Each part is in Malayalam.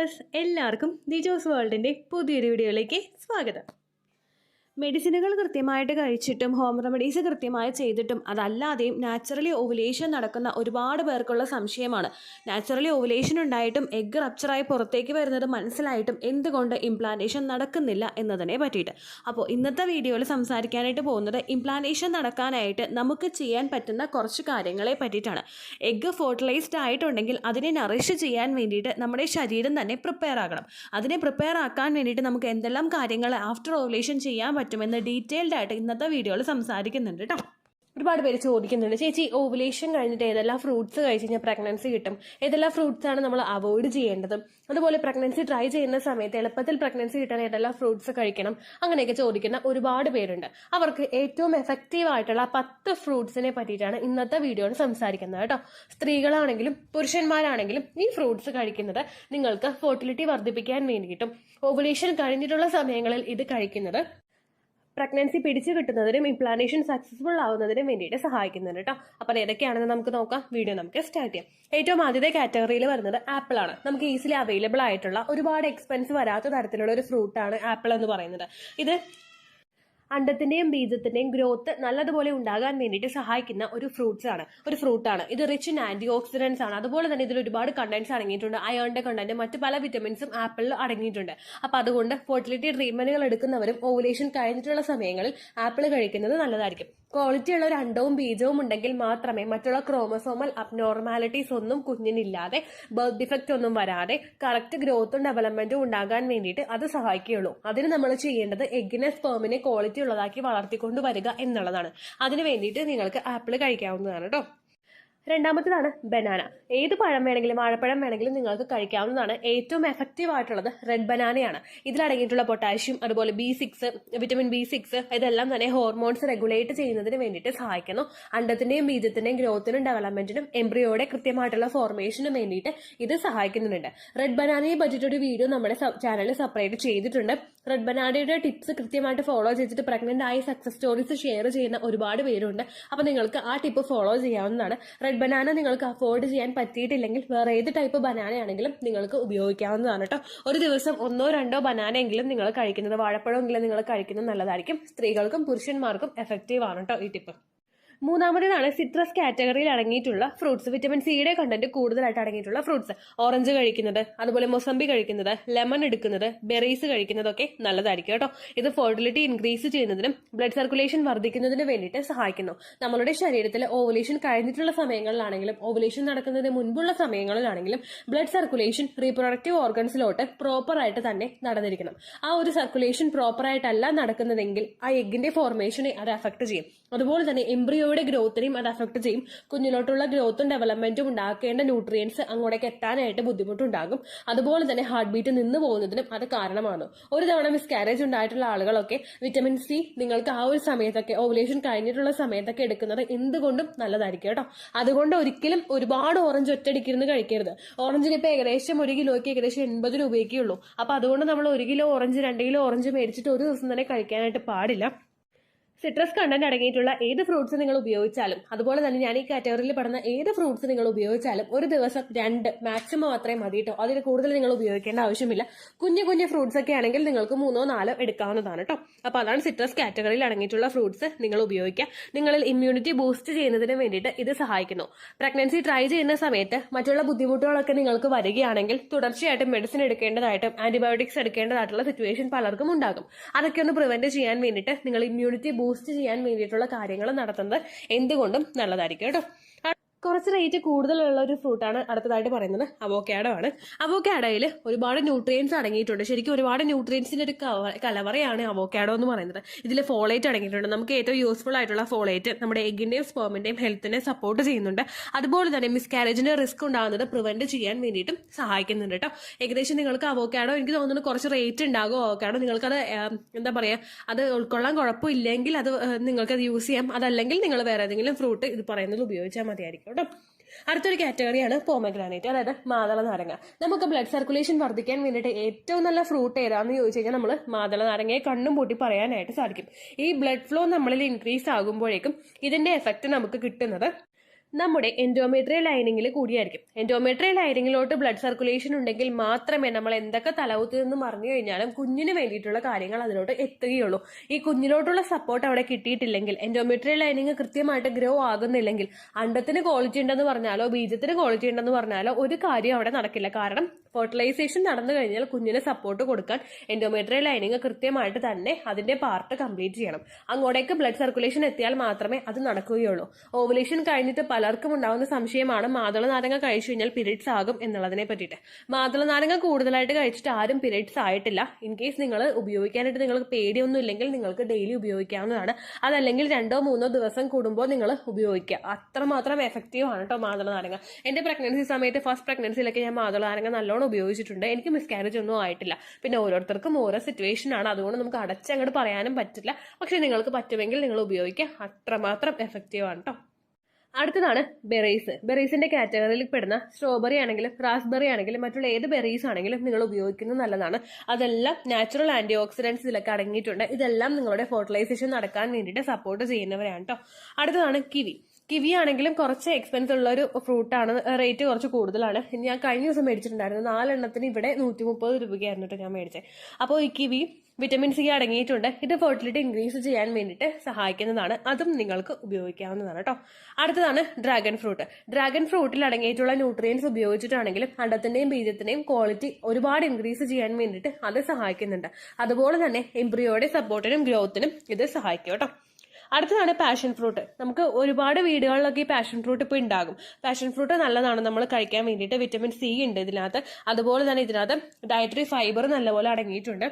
ഡിയേഴ്സ്, എല്ലാവർക്കും ദിജോസ് വേൾഡിൻ്റെ പുതിയൊരു വീഡിയോയിലേക്ക് സ്വാഗതം. മെഡിസിനുകൾ കൃത്യമായിട്ട് കഴിച്ചിട്ടും ഹോം റെമഡീസ് കൃത്യമായി ചെയ്തിട്ടും അതല്ലാതെയും നാച്ചുറലി ഓവുലേഷൻ നടക്കുന്ന ഒരുപാട് പേർക്കുള്ള സംശയമാണ്. നാച്ചുറലി ഓവുലേഷൻ ഉണ്ടായിട്ടും എഗ്ഗ് റപ്ചറായി പുറത്തേക്ക് വരുന്നത് മനസ്സിലായിട്ടും എന്തുകൊണ്ട് ഇംപ്ലാന്റേഷൻ നടക്കുന്നില്ല എന്നതിനെ പറ്റിയിട്ട്. അപ്പോൾ ഇന്നത്തെ വീഡിയോയിൽ സംസാരിക്കാനായിട്ട് പോകുന്നത് ഇംപ്ലാന്റേഷൻ നടക്കാനായിട്ട് നമുക്ക് ചെയ്യാൻ പറ്റുന്ന കുറച്ച് കാര്യങ്ങളെ പറ്റിയിട്ടാണ്. എഗ്ഗ് ഫെർട്ടിലൈസ്ഡ് ആയിട്ടുണ്ടെങ്കിൽ അതിനെ നറിഷ് ചെയ്യാൻ വേണ്ടിയിട്ട് നമ്മുടെ ശരീരം തന്നെ പ്രിപ്പയർ ആകണം. അതിനെ പ്രിപ്പയർ ആക്കാൻ വേണ്ടിയിട്ട് നമുക്ക് എന്തെല്ലാം കാര്യങ്ങൾ ആഫ്റ്റർ ഓവുലേഷൻ ചെയ്യാൻ പറ്റുമെന്ന് ഡീറ്റെയിൽഡ് ആയിട്ട് ഇന്നത്തെ വീഡിയോയിൽ സംസാരിക്കുന്നുണ്ട് കേട്ടോ. ഒരുപാട് പേര് ചോദിക്കുന്നുണ്ട്, ചേച്ചി ഓവുലേഷൻ കഴിഞ്ഞിട്ട് ഏതെല്ലാം ഫ്രൂട്ട്സ് കഴിച്ച് കഴിഞ്ഞാൽ പ്രഗ്നൻസി കിട്ടും, ഏതെല്ലാം ഫ്രൂട്ട്സ് ആണ് നമ്മൾ അവോയ്ഡ് ചെയ്യേണ്ടത്, അതുപോലെ പ്രഗ്നൻസി ട്രൈ ചെയ്യുന്ന സമയത്ത് എളുപ്പത്തിൽ പ്രഗ്നൻസി കിട്ടാൻ ഏതെല്ലാം ഫ്രൂട്ട്സ് കഴിക്കണം, അങ്ങനെയൊക്കെ ചോദിക്കുന്ന ഒരുപാട് പേരുണ്ട്. അവർക്ക് ഏറ്റവും എഫക്റ്റീവ് ആയിട്ടുള്ള 10 ഫ്രൂട്ട്സിനെ പറ്റിയിട്ടാണ് ഇന്നത്തെ വീഡിയോയിൽ സംസാരിക്കുന്നത് കേട്ടോ. സ്ത്രീകളാണെങ്കിലും പുരുഷന്മാരാണെങ്കിലും ഈ ഫ്രൂട്ട്സ് കഴിക്കുന്നത് നിങ്ങൾക്ക് ഫെർട്ടിലിറ്റി വർദ്ധിപ്പിക്കാൻ വേണ്ടിയിട്ടും ഓവുലേഷൻ കഴിഞ്ഞിട്ടുള്ള സമയങ്ങളിൽ ഇത് കഴിക്കുന്നത് പ്രഗ്നൻസി പിടിച്ചു കിട്ടുന്നതിനും ഇംപ്ലാന്റേഷൻ സക്സസ്ഫുൾ ആവുന്നതിനും വേണ്ടിയിട്ട് സഹായിക്കുന്നുണ്ട് കേട്ടോ. അപ്പോൾ ഏതൊക്കെയാണെന്ന് നമുക്ക് നോക്കാം. വീഡിയോ നമുക്ക് സ്റ്റാർട്ട് ചെയ്യാം. ഏറ്റവും ആദ്യത്തെ കാറ്റഗറിയിൽ വരുന്നത് ആപ്പിൾ ആണ്. നമുക്ക് ഈസിലി അവൈലബിൾ ആയിട്ടുള്ള ഒരുപാട് എക്സ്പെൻസ് വരാത്ത തരത്തിലുള്ള ഒരു ഫ്രൂട്ടാണ് ആപ്പിൾ എന്ന് പറയുന്നത്. ഇത് അണ്ടത്തിന്റെയും ബീജത്തിന്റെയും ഗ്രോത്ത് നല്ലതുപോലെ ഉണ്ടാകാൻ വേണ്ടിയിട്ട് സഹായിക്കുന്ന ഒരു ഫ്രൂട്ടാണ്. ഇത് റിച്ച് ഇൻ ആന്റി ഓക്സിഡൻസ് ആണ്. അതുപോലെ തന്നെ ഇതിൽ ഒരുപാട് കണ്ടന്റ്സ് അടങ്ങിയിട്ടുണ്ട്. അയണിന്റെ കണ്ടന്റ്, മറ്റു പല വിറ്റമിൻസും ആപ്പിളിൽ അടങ്ങിയിട്ടുണ്ട്. അപ്പൊ അതുകൊണ്ട് ഫെർട്ടിലിറ്റി ട്രീറ്റ്മെന്റുകൾ എടുക്കുന്നവരും ഓവുലേഷൻ കഴിഞ്ഞിട്ടുള്ള സമയങ്ങളിൽ ആപ്പിൾ കഴിക്കുന്നത് നല്ലതായിരിക്കും. ക്വാളിറ്റി ഉള്ള ഒരു അണ്ടവും ബീജവും ഉണ്ടെങ്കിൽ മാത്രമേ മറ്റുള്ള ക്രോമസോമൽ അബ്നോർമാലിറ്റീസ് ഒന്നും കുഞ്ഞിനില്ലാതെ ബർത്ത് ഡിഫക്റ്റ് ഒന്നും വരാതെ കറക്റ്റ് ഗ്രോത്തും ഡെവലപ്മെന്റും ഉണ്ടാകാൻ വേണ്ടിയിട്ട് അത് സഹായിക്കുകയുള്ളൂ. അതിന് നമ്മൾ ചെയ്യേണ്ടത് എഗ്ഗിനെ സ്പെർമിനെ ക്വാളിറ്റി ഉള്ളതാക്കി വളർത്തിക്കൊണ്ട് വരിക എന്നുള്ളതാണ്. അതിന് വേണ്ടിയിട്ട് നിങ്ങൾക്ക് ആപ്പിൾ കഴിക്കാവുന്നതാണ് കേട്ടോ. രണ്ടാമത്തേതാണ് ബനാന. ഏത് പഴം വേണമെങ്കിലും വാഴപ്പഴം വേണമെങ്കിലും നിങ്ങൾക്ക് കഴിക്കാവുന്നതാണ്. ഏറ്റവും എഫക്റ്റീവ് ആയിട്ടുള്ളത് റെഡ് ബനാനയാണ്. ഇതിലടങ്ങിയിട്ടുള്ള പൊട്ടാഷ്യം, അതുപോലെ B6, വിറ്റമിൻ B6 ഇതെല്ലാം തന്നെ ഹോർമോൺസ് റെഗുലേറ്റ് ചെയ്യുന്നതിന് വേണ്ടിയിട്ട് സഹായിക്കുന്നു. അണ്ടത്തിന്റെയും ബീജത്തിന്റെയും ഗ്രോത്തിനും ഡെവലപ്മെന്റിനും എംബ്രിയോയുടെ കൃത്യമായിട്ടുള്ള ഫോർമേഷനും വേണ്ടിയിട്ട് ഇത് സഹായിക്കുന്നുണ്ട്. റെഡ് ബനാനയെ പറ്റിയിട്ടൊരു വീഡിയോ നമ്മുടെ ചാനലിൽ സെപ്പറേറ്റ് ചെയ്തിട്ടുണ്ട്. റെഡ് ബനാനയുടെ ടിപ്സ് കൃത്യമായിട്ട് ഫോളോ ചെയ്തിട്ട് പ്രഗ്നന്റ് ആയി സക്സസ് സ്റ്റോറീസ് ഷെയർ ചെയ്യുന്ന ഒരുപാട് പേരുണ്ട്. അപ്പൊ നിങ്ങൾക്ക് ആ ടിപ്പ് ഫോളോ ചെയ്യാവുന്നതാണ്. റെഡ് ബനാന നിങ്ങൾക്ക് അഫോർഡ് ചെയ്യാൻ പറ്റിയിട്ടില്ലെങ്കിൽ വേറെ ഏത് ടൈപ്പ് ബനാന ആണെങ്കിലും നിങ്ങൾക്ക് ഉപയോഗിക്കാവുന്നതാണ് കേട്ടോ. ഒരു ദിവസം 1-2 ബനാന എങ്കിലും നിങ്ങൾ കഴിക്കുന്നത്, വാഴപ്പഴമെങ്കിലും നിങ്ങൾ കഴിക്കുന്നത് നല്ലതായിരിക്കും. സ്ത്രീകൾക്കും പുരുഷന്മാർക്കും എഫക്റ്റീവ് ആണ് കേട്ടോ ഈ ടിപ്പ്. മൂന്നാമത്തേതാണ് സിട്രസ് കാറ്റഗറിയിൽ അടങ്ങിയിട്ടുള്ള ഫ്രൂട്ട്സ്. വിറ്റമിൻ സിയുടെ കണ്ടന്റ് കൂടുതലായിട്ട് അടങ്ങിയിട്ടുള്ള ഫ്രൂട്ട്സ്. ഓറഞ്ച് കഴിക്കുന്നത്, അതുപോലെ മൊസംബി കഴിക്കുന്നത്, ലെമൺ എടുക്കുന്നത്, ബെറീസ് കഴിക്കുന്നതൊക്കെ നല്ലതായിരിക്കും കേട്ടോ. ഇത് ഫെർട്ടിലിറ്റി ഇൻക്രീസ് ചെയ്യുന്നതിനും ബ്ലഡ് സർക്കുലേഷൻ വർദ്ധിക്കുന്നതിന് വേണ്ടിയിട്ട് സഹായിക്കുന്നു. നമ്മുടെ ശരീരത്തിൽ ഓവുലേഷൻ കഴിഞ്ഞിട്ടുള്ള സമയങ്ങളിലാണെങ്കിലും ഓവുലേഷൻ നടക്കുന്നതിന് മുൻപുള്ള സമയങ്ങളിലാണെങ്കിലും ബ്ലഡ് സർക്കുലേഷൻ റീപ്രൊഡക്റ്റീവ് ഓർഗൻസിലോട്ട് പ്രോപ്പറായിട്ട് തന്നെ നടന്നിരിക്കണം. ആ ഒരു സർക്കുലേഷൻ പ്രോപ്പറായിട്ടല്ല നടക്കുന്നതെങ്കിൽ ആ എഗ്ഗിന്റെ ഫോർമേഷനെ അത് അഫക്ട് ചെയ്യും. അതുപോലെ തന്നെ എംബ്രിയോയുടെ ഗ്രോത്തിനെയും അത് അഫക്ട് ചെയ്യും. കുഞ്ഞിലോട്ടുള്ള ഗ്രോത്തും ഡെവലപ്മെന്റും ഉണ്ടാക്കേണ്ട ന്യൂട്രിയൻസ് അങ്ങോട്ടേക്ക് എത്താനായിട്ട് ബുദ്ധിമുട്ടുണ്ടാകും. അതുപോലെ തന്നെ ഹാർട്ട് ബീറ്റ് നിന്ന് പോകുന്നതിനും അത് കാരണമാണ്. ഒരു തവണ മിസ്കാരേജ് ഉണ്ടായിട്ടുള്ള ആളുകളൊക്കെ വിറ്റമിൻ സി നിങ്ങൾക്ക് ആ ഒരു സമയത്തൊക്കെ ഓവുലേഷൻ കഴിഞ്ഞിട്ടുള്ള സമയത്തൊക്കെ എടുക്കുന്നത് എന്തുകൊണ്ടും നല്ലതായിരിക്കും കേട്ടോ. അതുകൊണ്ട് ഒരിക്കലും ഒരുപാട് ഓറഞ്ച് ഒറ്റയടിക്കിരുന്ന് കഴിക്കരുത്. ഓറഞ്ചിന് ഇപ്പൊ ഏകദേശം 1 കിലോയ്ക്ക് ഏകദേശം 80 രൂപയൊക്കെയുള്ളൂ. അപ്പൊ അതുകൊണ്ട് നമ്മൾ 1 കിലോ ഓറഞ്ച് 2 കിലോ ഓറഞ്ച് മേടിച്ചിട്ട് ഒരു ദിവസം തന്നെ കഴിക്കാനായിട്ട് പാടില്ല. സിട്രസ് കണ്ടന്റ് അടങ്ങിയിട്ടുള്ള ഏത് ഫ്രൂട്ട്സ് നിങ്ങൾ ഉപയോഗിച്ചാലും, അതുപോലെ തന്നെ ഞാൻ ഈ കാറ്റഗറിയിൽ പെടുന്ന ഏത് ഫ്രൂട്ട്സ് നിങ്ങൾ ഉപയോഗിച്ചാലും ഒരു ദിവസം 2 മാക്സിമം അത്രയും മതി കേട്ടോ. അതിൽ കൂടുതൽ നിങ്ങൾ ഉപയോഗിക്കേണ്ട ആവശ്യമില്ല. കുഞ്ഞു ഫ്രൂട്ട്സ് ഒക്കെ ആണെങ്കിൽ നിങ്ങൾക്ക് 3-4 എടുക്കാവുന്നതാണ് കേട്ടോ. അപ്പൊ അതാണ് സിട്രസ് കാറ്റഗറിയിൽ അടങ്ങിയിട്ടുള്ള ഫ്രൂട്ട്സ് നിങ്ങൾ ഉപയോഗിക്കുക. നിങ്ങളിൽ ഇമ്മ്യൂണിറ്റി ബൂസ്റ്റ് ചെയ്യുന്നതിന് വേണ്ടിയിട്ട് ഇത് സഹായിക്കുന്നു. പ്രഗ്നൻസി ട്രൈ ചെയ്യുന്ന സമയത്ത് മറ്റുള്ള ബുദ്ധിമുട്ടുകളൊക്കെ നിങ്ങൾക്ക് വരികയാണെങ്കിൽ തുടർച്ചയായിട്ടും മെഡിസിൻ എടുക്കേണ്ടതായിട്ടും ആന്റിബയോട്ടിക്സ് എടുക്കേണ്ടതായിട്ടുള്ള സിറ്റുവേഷൻ പലർക്കും ഉണ്ടാകും. അതൊക്കെ ഒന്ന് പ്രിവെന്റ് ചെയ്യാൻ വേണ്ടിയിട്ട് നിങ്ങൾ ഇമ്മ്യൂണിറ്റി ബൂസ്റ്റ് ചെയ്യാൻ വേണ്ടിയിട്ടുള്ള കാര്യങ്ങൾ നടത്തുന്നത് എന്തുകൊണ്ടും നല്ലതായിരിക്കും കേട്ടോ. കുറച്ച് റേറ്റ് കൂടുതലുള്ള ഒരു ഫ്രൂട്ടാണ് അടുത്തതായിട്ട് പറയുന്നത് അവോക്കാഡോ ആണ്. അവോക്കാഡോയിൽ ഒരുപാട് ന്യൂട്രിയൻസ് അടങ്ങിയിട്ടുണ്ട്. ശരിക്കും ഒരുപാട് ന്യൂട്രിയൻസിന്റെ ഒരു കലവറയാണ് അവോക്കാഡോ എന്ന് പറയുന്നത്. ഇതിൽ ഫോളേറ്റ് അടങ്ങിയിട്ടുണ്ട്. നമുക്ക് ഏറ്റവും യൂസ്ഫുൾ ആയിട്ടുള്ള ഫോളേറ്റ് നമ്മുടെ എഗ്ഗിന്റെയും സ്പെർമിന്റെയും ഹെൽത്തിനെ സപ്പോർട്ട് ചെയ്യുന്നുണ്ട്. അതുപോലെ തന്നെ മിസ്കാരേജിന്റെ റിസ്ക് ഉണ്ടാകുന്നത് പ്രിവെന്റ് ചെയ്യാൻ വേണ്ടിയിട്ടും സഹായിക്കുന്നുണ്ട് കേട്ടോ. ഏകദേശം നിങ്ങൾക്ക് അവോക്കാഡോ എനിക്ക് തോന്നുന്നു കുറച്ച് റേറ്റ് ഉണ്ടാകും. അവോക്കാഡോ നിങ്ങൾക്കത് എന്താ പറയാ, അത് ഉൾക്കൊള്ളാൻ കുഴപ്പമില്ലെങ്കിൽ അത് നിങ്ങൾക്കത് യൂസ് ചെയ്യാം. അതല്ലെങ്കിൽ നിങ്ങൾ വേറെ ഏതെങ്കിലും ഫ്രൂട്ട് ഇത് പറയുന്നത് ഉപയോഗിച്ചാൽ മതിയായിരിക്കും കേട്ടോ. അടുത്തൊരു കാറ്റഗറിയാണ് പോമഗ്രാനൈറ്റ്, അതായത് മാതള നാരങ്ങ. നമുക്ക് ബ്ലഡ് സർക്കുലേഷൻ വർദ്ധിക്കാൻ വേണ്ടിയിട്ട് ഏറ്റവും നല്ല ഫ്രൂട്ട് ഏതാണെന്ന് ചോദിച്ചു കഴിഞ്ഞാൽ നമ്മൾ മാതള നാരങ്ങയെ കണ്ണും പൂട്ടി പറയാനായിട്ട് സാധിക്കും. ഈ ബ്ലഡ് ഫ്ലോ നമ്മളിൽ ഇൻക്രീസ് ആകുമ്പോഴേക്കും ഇതിന്റെ എഫക്റ്റ് നമുക്ക് കിട്ടുന്നത് നമ്മുടെ എൻഡോമെട്രിയൽ ലൈനിങ്ങിൽ കൂടിയായിരിക്കും. എൻഡോമെട്രിയൽ ലൈനിങ്ങിലോട്ട് ബ്ലഡ് സർക്കുലേഷൻ ഉണ്ടെങ്കിൽ മാത്രമേ നമ്മൾ എന്തൊക്കെ തലവുത്ത് നിന്ന് മറിഞ്ഞു കഴിഞ്ഞാലും കുഞ്ഞിന് വേണ്ടിയിട്ടുള്ള കാര്യങ്ങൾ അതിലോട്ട് എത്തുകയുള്ളൂ. ഈ കുഞ്ഞിലോട്ടുള്ള സപ്പോർട്ട് അവിടെ കിട്ടിയിട്ടില്ലെങ്കിൽ, എൻഡോമെട്രിയൽ ലൈനിങ് കൃത്യമായിട്ട് ഗ്രോ ആകുന്നില്ലെങ്കിൽ, അണ്ടത്തിന് ക്വാളിറ്റി ഉണ്ടെന്ന് പറഞ്ഞാലോ ബീജത്തിന് ക്വാളിറ്റി ഉണ്ടെന്ന് പറഞ്ഞാലോ ഒരു കാര്യം അവിടെ നടക്കില്ല. കാരണം ഫെർട്ടിലൈസേഷൻ നടന്നു കഴിഞ്ഞാൽ കുഞ്ഞിന് സപ്പോർട്ട് കൊടുക്കാൻ എൻഡോമെട്രിയൽ ലൈനിങ് കൃത്യമായിട്ട് തന്നെ അതിന്റെ പാർട്ട് കംപ്ലീറ്റ് ചെയ്യണം. അങ്ങോട്ടേക്ക് ബ്ലഡ് സർക്കുലേഷൻ എത്തിയാൽ മാത്രമേ അത് നടക്കുകയുള്ളൂ. ഓവുലേഷൻ കഴിഞ്ഞിട്ട് പലർക്കും ഉണ്ടാകുന്ന സംശയമാണ് മാതള നാരങ്ങ കഴിച്ചു കഴിഞ്ഞാൽ പീരിയഡ്സ് ആകും എന്നുള്ളതിനെ പറ്റിയിട്ട്. മാതള നാരങ്ങ കൂടുതലായിട്ട് കഴിച്ചിട്ട് ആരും പീരിയഡ്സ് ആയിട്ടില്ല. ഇൻ കേസ് നിങ്ങൾ ഉപയോഗിക്കാനായിട്ട് നിങ്ങൾക്ക് പേടിയൊന്നും ഇല്ലെങ്കിൽ നിങ്ങൾക്ക് ഡെയിലി ഉപയോഗിക്കാവുന്നതാണ്. അതല്ലെങ്കിൽ 2-3 ദിവസം കൂടുമ്പോൾ നിങ്ങൾ ഉപയോഗിക്കുക. അത്രമാത്രം എഫക്റ്റീവ് ആണ് കേട്ടോ മാതള നാരങ്ങ. എന്റെ പ്രഗ്നൻസി സമയത്ത് ഫസ്റ്റ് പ്രഗ്നൻസിയിലൊക്കെ ഞാൻ മാതള നാരങ്ങ നല്ലോണം ഉപയോഗിച്ചിട്ടുണ്ട്. എനിക്ക് മിസ്കാരേജ് ഒന്നും ആയിട്ടില്ല. പിന്നെ ഓരോരുത്തർക്കും ഓരോ സിറ്റുവേഷൻ ആണ്, അതുകൊണ്ട് നമുക്ക് അടച്ചങ്ങോട്ട് പറയാനും പറ്റില്ല. പക്ഷെ നിങ്ങൾക്ക് പറ്റുമെങ്കിൽ നിങ്ങൾ ഉപയോഗിക്കുക. അത്രമാത്രം എഫക്റ്റീവ് ആണ് കേട്ടോ. അടുത്തതാണ് ബെറീസ്. ബെറീസിന്റെ കാറ്റഗറിയിൽ പെടുന്ന സ്ട്രോബെറി ആണെങ്കിലും റാസ്ബെറി ആണെങ്കിലും മറ്റുള്ള ഏത് ബെറീസ് ആണെങ്കിലും നിങ്ങൾ ഉപയോഗിക്കുന്നത് നല്ലതാണ്. അതെല്ലാം നാച്ചുറൽ ആന്റി ഓക്സിഡൻസ് ഇതിലൊക്കെ അടങ്ങിയിട്ടുണ്ട്. ഇതെല്ലാം നിങ്ങളുടെ ഫെർട്ടിലൈസേഷൻ നടക്കാൻ വേണ്ടിയിട്ട് സപ്പോർട്ട് ചെയ്യുന്നവരാണ് കേട്ടോ. അടുത്തതാണ് കിവി. കിവി ആണെങ്കിലും കുറച്ച് എക്സ്പെൻസ് ഉള്ള ഒരു ഫ്രൂട്ടാണ്, റേറ്റ് കുറച്ച് കൂടുതലാണ്. ഞാൻ കഴിഞ്ഞ ദിവസം മേടിച്ചിട്ടുണ്ടായിരുന്നു. 4 എണ്ണത്തിന് ഇവിടെ 130 രൂപയ്ക്കായിരുന്നു കേട്ടോ ഞാൻ മേടിച്ചത്. അപ്പോൾ ഈ കിവി വിറ്റമിൻ സി അടങ്ങിയിട്ടുണ്ട്. ഇത് ഫെർട്ടിലിറ്റി ഇൻക്രീസ് ചെയ്യാൻ വേണ്ടിയിട്ട് സഹായിക്കുന്നതാണ്. അതും നിങ്ങൾക്ക് ഉപയോഗിക്കാവുന്നതാണ് കേട്ടോ. അടുത്തതാണ് ഡ്രാഗൺ ഫ്രൂട്ട്. ഡ്രാഗൺ ഫ്രൂട്ടിൽ അടങ്ങിയിട്ടുള്ള ന്യൂട്രിയൻസ് ഉപയോഗിച്ചിട്ടാണെങ്കിലും അണ്ടത്തിന്റെയും ബീജത്തിന്റെയും ക്വാളിറ്റി ഒരുപാട് ഇൻക്രീസ് ചെയ്യാൻ വേണ്ടിയിട്ട് അത് സഹായിക്കുന്നുണ്ട്. അതുപോലെ തന്നെ എംബ്രിയോയുടെ സപ്പോർട്ടിനും ഗ്രോത്തിനും ഇത് സഹായിക്കും കേട്ടോ. അടുത്തതാണ് പാഷൻ ഫ്രൂട്ട്. നമുക്ക് ഒരുപാട് വീടുകളിലൊക്കെ ഈ പാഷൻ ഫ്രൂട്ട് ഇപ്പോൾ ഉണ്ടാകും. പാഷൻ ഫ്രൂട്ട് നല്ലതാണ് നമ്മൾ കഴിക്കാൻ വേണ്ടിയിട്ട്. വിറ്റമിൻ സി ഉണ്ട് ഇതിനകത്ത്. അതുപോലെ തന്നെ ഇതിനകത്ത് ഡയറ്ററി ഫൈബർ നല്ലപോലെ അടങ്ങിയിട്ടുണ്ട്.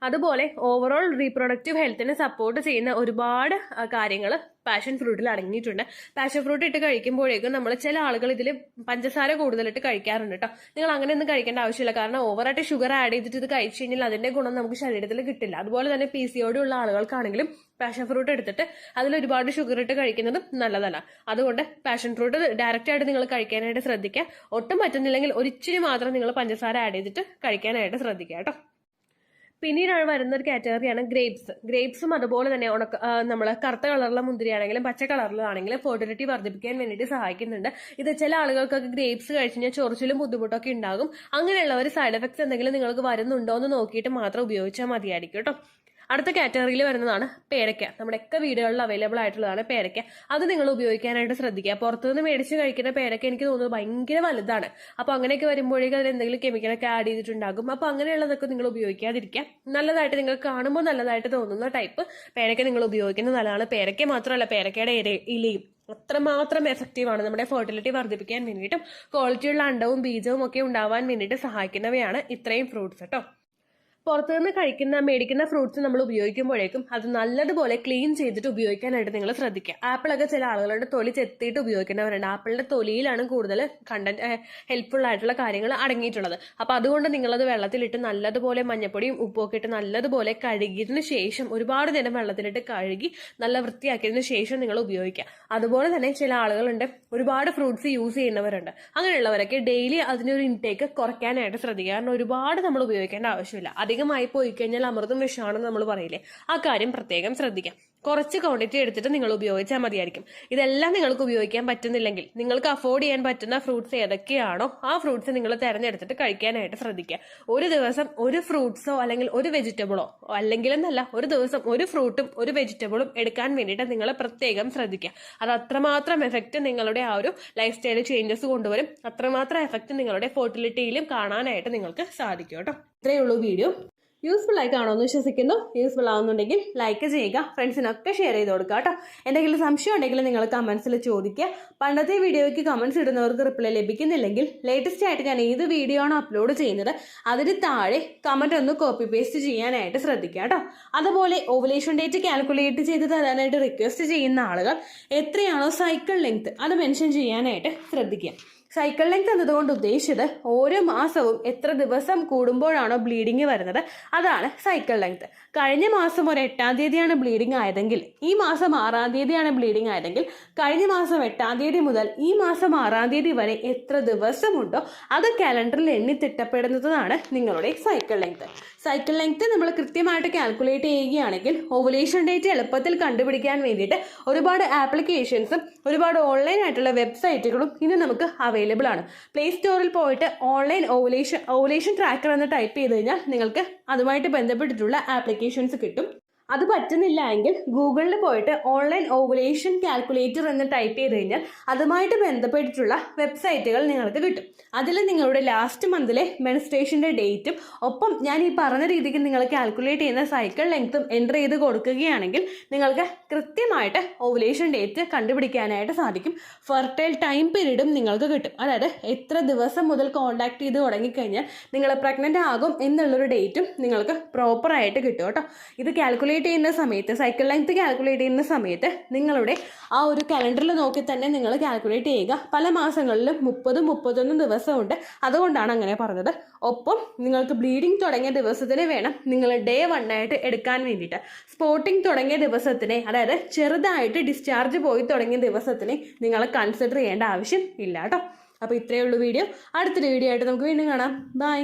അതുപോലെ ഓവറോൾ റീപ്രൊഡക്റ്റീവ് ഹെൽത്തിനെ സപ്പോർട്ട് ചെയ്യുന്ന ഒരുപാട് കാര്യങ്ങൾ പാഷൻ ഫ്രൂട്ടിൽ അടങ്ങിയിട്ടുണ്ട്. പാഷൻ ഫ്രൂട്ട് ഇട്ട് കഴിക്കുമ്പോഴേക്കും നമ്മൾ ചില ആളുകൾ ഇതിൽ പഞ്ചസാര കൂടുതലിട്ട് കഴിക്കാറുണ്ട് കേട്ടോ. നിങ്ങൾ അങ്ങനെയൊന്നും കഴിക്കേണ്ട ആവശ്യമില്ല. കാരണം ഓവറായിട്ട് ഷുഗർ ആഡ് ചെയ്തിട്ട് ഇത് കഴിച്ചു കഴിഞ്ഞാൽ അതിന്റെ ഗുണം നമുക്ക് ശരീരത്തിൽ കിട്ടില്ല. അതുപോലെ തന്നെ PCOD ഉള്ള ആളുകൾക്കാണെങ്കിലും പാഷൻ ഫ്രൂട്ട് എടുത്തിട്ട് അതിൽ ഒരുപാട് ഷുഗർ ഇട്ട് കഴിക്കുന്നതും നല്ലതല്ല. അതുകൊണ്ട് പാഷൻ ഫ്രൂട്ട് ഡയറക്റ്റ് ആയിട്ട് നിങ്ങൾ കഴിക്കാനായിട്ട് ശ്രദ്ധിക്കുക. ഒട്ടും പറ്റുന്നില്ലെങ്കിൽ ഒരിച്ചിരി മാത്രം നിങ്ങൾ പഞ്ചസാര ആഡ് ചെയ്തിട്ട് കഴിക്കാനായിട്ട് ശ്രദ്ധിക്കുക കേട്ടോ. പിന്നീടാണ് വരുന്ന ഒരു കാറ്റഗറിയാണ് ഗ്രേപ്സ്. ഗ്രേപ്സും അതുപോലെ തന്നെ നമ്മൾ കറുത്ത കളറിലെ മുന്തിരിയാണെങ്കിലും പച്ച കളറിലാണെങ്കിലും ഫെർട്ടിലിറ്റി വർദ്ധിപ്പിക്കാൻ വേണ്ടിയിട്ട് സഹായിക്കുന്നുണ്ട്. ഇത് ചില ആളുകൾക്കൊക്കെ ഗ്രേപ്സ് കഴിച്ചു കഴിഞ്ഞാൽ ചൊറിച്ചിലും ബുദ്ധിമുട്ടൊക്കെ ഉണ്ടാകും. അങ്ങനെയുള്ളവർ സൈഡ് എഫക്ട്സ് എന്തെങ്കിലും നിങ്ങൾക്ക് വരുന്നുണ്ടോ എന്ന് നോക്കിയിട്ട് മാത്രം ഉപയോഗിച്ചാൽ മതിയായിരിക്കും കേട്ടോ. അടുത്ത കാറ്റഗറിയിൽ വരുന്നതാണ് പേരയ്ക്ക. നമ്മുടെയൊക്കെ വീടുകളിൽ അവൈലബിൾ ആയിട്ടുള്ളതാണ് പേരയ്ക്ക. അത് നിങ്ങൾ ഉപയോഗിക്കാനായിട്ട് ശ്രദ്ധിക്കുക. പുറത്തുനിന്ന് മേടിച്ച് കഴിക്കുന്ന പേരയ്ക്ക എനിക്ക് തോന്നുന്നത് ഭയങ്കര വലുതാണ്. അപ്പോൾ അങ്ങനെയൊക്കെ വരുമ്പോഴേക്കും അതിൽ എന്തെങ്കിലും കെമിക്കലൊക്കെ ആഡ് ചെയ്തിട്ടുണ്ടാകും. അപ്പോൾ അങ്ങനെയുള്ളതൊക്കെ നിങ്ങൾ ഉപയോഗിക്കാതിരിക്കുക. നല്ലതായിട്ട് നിങ്ങൾ കാണുമ്പോൾ നല്ലതായിട്ട് തോന്നുന്ന ടൈപ്പ് പേരയ്ക്ക നിങ്ങൾ ഉപയോഗിക്കുന്നത് നല്ലതാണ്. പേരയ്ക്ക മാത്രമല്ല, പേരയ്ക്കയുടെ ഇലയും അത്രമാത്രം എഫക്റ്റീവാണ്. നമ്മുടെ ഫെർട്ടിലിറ്റി വർദ്ധിപ്പിക്കാൻ വേണ്ടിയിട്ടും ക്വാളിറ്റിയുള്ള അണ്ടവും ബീജവും ഒക്കെ ഉണ്ടാവാൻ വേണ്ടിയിട്ട് സഹായിക്കുന്നവയാണ് ഇത്രയും ഫ്രൂട്ട്സ് കേട്ടോ. പുറത്തുനിന്ന് മേടിക്കുന്ന ഫ്രൂട്ട്സ് നമ്മൾ ഉപയോഗിക്കുമ്പോഴേക്കും അത് നല്ലതുപോലെ ക്ലീൻ ചെയ്തിട്ട് ഉപയോഗിക്കാനായിട്ട് നിങ്ങൾ ശ്രദ്ധിക്കുക. ആപ്പിളൊക്കെ ചില ആളുകളുടെ തൊലി ചെത്തിയിട്ട് ഉപയോഗിക്കുന്നവരുണ്ട്. ആപ്പിളിന്റെ തൊലിയിലാണ് കൂടുതൽ ഹെൽപ്ഫുൾ ആയിട്ടുള്ള കാര്യങ്ങൾ അടങ്ങിയിട്ടുള്ളത്. അപ്പൊ അതുകൊണ്ട് നിങ്ങളത് വെള്ളത്തിലിട്ട് നല്ലതുപോലെ മഞ്ഞപ്പൊടിയും ഉപ്പൊക്കെ ഇട്ട് നല്ലതുപോലെ കഴുകിയതിനു ശേഷം ഒരുപാട് നേരം വെള്ളത്തിലിട്ട് കഴുകി നല്ല വൃത്തിയാക്കിയതിനു ശേഷം നിങ്ങൾ ഉപയോഗിക്കുക. അതുപോലെ തന്നെ ചില ആളുകളുണ്ട് ഒരുപാട് ഫ്രൂട്ട്സ് യൂസ് ചെയ്യുന്നവരുണ്ട്. അങ്ങനെയുള്ളവരൊക്കെ ഡെയിലി അതിനൊരു ഇൻടേക്ക് കുറയ്ക്കാനായിട്ട് ശ്രദ്ധിക്കുക. കാരണം ഒരുപാട് നമ്മൾ ഉപയോഗിക്കേണ്ട ആവശ്യമില്ല. അധികമായി പോയി കഴിഞ്ഞാൽ അമൃതം വിഷമാണെന്ന് നമ്മൾ പറയില്ലേ, ആ കാര്യം പ്രത്യേകം ശ്രദ്ധിക്കാം. കുറച്ച് ക്വാണ്ടിറ്റി എടുത്തിട്ട് നിങ്ങൾ ഉപയോഗിച്ചാൽ മതിയായിരിക്കും. ഇതെല്ലാം നിങ്ങൾക്ക് ഉപയോഗിക്കാൻ പറ്റുന്നില്ലെങ്കിൽ നിങ്ങൾക്ക് അഫോർഡ് ചെയ്യാൻ പറ്റുന്ന ഫ്രൂട്ട്സ് ഏതൊക്കെയാണോ ആ ഫ്രൂട്ട്സ് നിങ്ങൾ തിരഞ്ഞെടുത്തിട്ട് കഴിക്കാനായിട്ട് ശ്രദ്ധിക്കുക. ഒരു ദിവസം ഒരു ഫ്രൂട്ട്സോ അല്ലെങ്കിൽ ഒരു വെജിറ്റബിളോ അല്ലെങ്കിലെന്നല്ല, ഒരു ദിവസം ഒരു ഫ്രൂട്ടും ഒരു വെജിറ്റബിളും എടുക്കാൻ വേണ്ടിയിട്ട് നിങ്ങൾ പ്രത്യേകം ശ്രദ്ധിക്കുക. അത് അത്രമാത്രം എഫക്റ്റ് നിങ്ങളുടെ ആ ഒരു ലൈഫ് സ്റ്റൈൽ ചേഞ്ചസ് കൊണ്ടുവരും. അത്രമാത്രം എഫക്റ്റ് നിങ്ങളുടെ ഫെർട്ടിലിറ്റിയിലും കാണാനായിട്ട് നിങ്ങൾക്ക് സാധിക്കും കേട്ടോ. ഇത്രയേ ഉള്ളൂ വീഡിയോ. യൂസ്ഫുൾ ആയി കാണുമെന്ന് വിശ്വസിക്കുന്നു. യൂസ്ഫുൾ ആവുന്നുണ്ടെങ്കിൽ ലൈക്ക് ചെയ്യുക, ഫ്രണ്ട്സിനൊക്കെ ഷെയർ ചെയ്ത് കൊടുക്കുക കേട്ടോ. എന്തെങ്കിലും സംശയം ഉണ്ടെങ്കിൽ നിങ്ങൾ കമൻസിൽ ചോദിക്കുക. പണ്ടത്തെ വീഡിയോയ്ക്ക് കമൻസ് ഇടുന്നവർക്ക് റിപ്ലൈ ലഭിക്കുന്നില്ലെങ്കിൽ ലേറ്റസ്റ്റ് ആയിട്ട് ഞാൻ ഏത് വീഡിയോ ആണോ അപ്ലോഡ് ചെയ്യുന്നത് അതിന് താഴെ കമൻറ്റ് ഒന്ന് കോപ്പി പേസ്റ്റ് ചെയ്യാനായിട്ട് ശ്രദ്ധിക്കുക കേട്ടോ. അതുപോലെ ഓവുലേഷൻ ഡേറ്റ് കാൽക്കുലേറ്റ് ചെയ്ത് തരാനായിട്ട് റിക്വസ്റ്റ് ചെയ്യുന്ന ആളുകൾ എത്രയാണോ സൈക്കിൾ ലെങ്ത് അത് മെൻഷൻ ചെയ്യാനായിട്ട് ശ്രദ്ധിക്കുക. സൈക്കിൾ ലെങ്ത് എന്നതുകൊണ്ട് ഉദ്ദേശിച്ചത് ഓരോ മാസവും എത്ര ദിവസം കൂടുമ്പോഴാണോ ബ്ലീഡിങ് വരുന്നത് അതാണ് സൈക്കിൾ ലെങ്ത്. കഴിഞ്ഞ മാസം ഒരു 8-ാം തീയതിയാണ് ബ്ലീഡിങ് ആയതെങ്കിൽ ഈ മാസം 6-ാം തീയതിയാണ് ബ്ലീഡിങ് ആയതെങ്കിൽ കഴിഞ്ഞ മാസം 8-ാം തീയതി മുതൽ ഈ മാസം 6-ാം തീയതി വരെ എത്ര ദിവസമുണ്ടോ അത് കാലണ്ടറിൽ എണ്ണി തിട്ടപ്പെടുന്നതാണ് നിങ്ങളുടെ സൈക്കിൾ ലെങ്ത്. സൈക്കിൾ ലെങ്ത് നമ്മൾ കൃത്യമായിട്ട് കാൽക്കുലേറ്റ് ചെയ്യുകയാണെങ്കിൽ ഓവുലേഷൻ ഡേറ്റ് എളുപ്പത്തിൽ കണ്ടുപിടിക്കാൻ വേണ്ടിയിട്ട് ഒരുപാട് ആപ്ലിക്കേഷൻസും ഒരുപാട് ഓൺലൈൻ ആയിട്ടുള്ള വെബ്സൈറ്റുകളും ഇന്ന് നമുക്ക് അവൈലബിൾ ആണ്. പ്ലേ സ്റ്റോറിൽ പോയിട്ട് ഓൺലൈൻ ഓവുലേഷൻ ട്രാക്കർ എന്ന് ടൈപ്പ് ചെയ്ത് കഴിഞ്ഞാൽ നിങ്ങൾക്ക് അതുമായിട്ട് ബന്ധപ്പെട്ടിട്ടുള്ള ആപ്ലിക്കേഷൻസ് കിട്ടും. അത് പറ്റുന്നില്ല എങ്കിൽ ഗൂഗിളിൽ പോയിട്ട് ഓൺലൈൻ ഓവുലേഷൻ കാൽക്കുലേറ്റർ എന്ന് ടൈപ്പ് ചെയ്ത് കഴിഞ്ഞാൽ അതുമായിട്ട് ബന്ധപ്പെട്ടിട്ടുള്ള വെബ്സൈറ്റുകൾ നിങ്ങൾക്ക് കിട്ടും. അതിൽ നിങ്ങളുടെ ലാസ്റ്റ് മന്തിലെ മെൻസ്ട്രേഷൻ്റെ ഡേറ്റും ഒപ്പം ഞാൻ ഈ പറഞ്ഞ രീതിക്ക് നിങ്ങൾ കാൽക്കുലേറ്റ് ചെയ്യുന്ന സൈക്കിൾ ലെങ്ത്തും എൻ്റർ ചെയ്ത് കൊടുക്കുകയാണെങ്കിൽ നിങ്ങൾക്ക് കൃത്യമായിട്ട് ഓവുലേഷൻ ഡേറ്റ് കണ്ടുപിടിക്കാനായിട്ട് സാധിക്കും. ഫെർട്ടൈൽ ടൈം പീരീഡും നിങ്ങൾക്ക് കിട്ടും. അതായത് എത്ര ദിവസം മുതൽ കോൺടാക്ട് ചെയ്ത് തുടങ്ങിക്കഴിഞ്ഞാൽ നിങ്ങൾ പ്രഗ്നൻ്റ് ആകും എന്നുള്ളൊരു ഡേറ്റും നിങ്ങൾക്ക് പ്രോപ്പറായിട്ട് കിട്ടും കേട്ടോ. ഇത് കാൽക്കുലേറ്റ് ചെയ്യുന്ന സമയത്ത് സൈക്കിൾ ലെങ്ത് കാൽക്കുലേറ്റ് ചെയ്യുന്ന സമയത്ത് നിങ്ങളുടെ ആ ഒരു കലണ്ടറിൽ നോക്കി തന്നെ നിങ്ങൾ കാൽക്കുലേറ്റ് ചെയ്യുക. പല മാസങ്ങളിലും 30-31 ദിവസമുണ്ട്, അതുകൊണ്ടാണ് അങ്ങനെ പറഞ്ഞത്. ഒപ്പം നിങ്ങൾക്ക് ബ്ലീഡിങ് തുടങ്ങിയ ദിവസത്തിന് വേണം നിങ്ങൾ ഡേ 1 ആയിട്ട് എടുക്കാൻ വേണ്ടിയിട്ട്. സ്പോട്ടിങ് തുടങ്ങിയ ദിവസത്തിനെ, അതായത് ചെറുതായിട്ട് ഡിസ്ചാർജ് പോയി തുടങ്ങിയ ദിവസത്തിനെ നിങ്ങൾ കൺസിഡർ ചെയ്യേണ്ട ആവശ്യം ഇല്ല കേട്ടോ. അപ്പോൾ ഇത്രയേ ഉള്ളൂ വീഡിയോ. അടുത്തൊരു വീഡിയോ ആയിട്ട് നമുക്ക് വീണ്ടും കാണാം. ബൈ.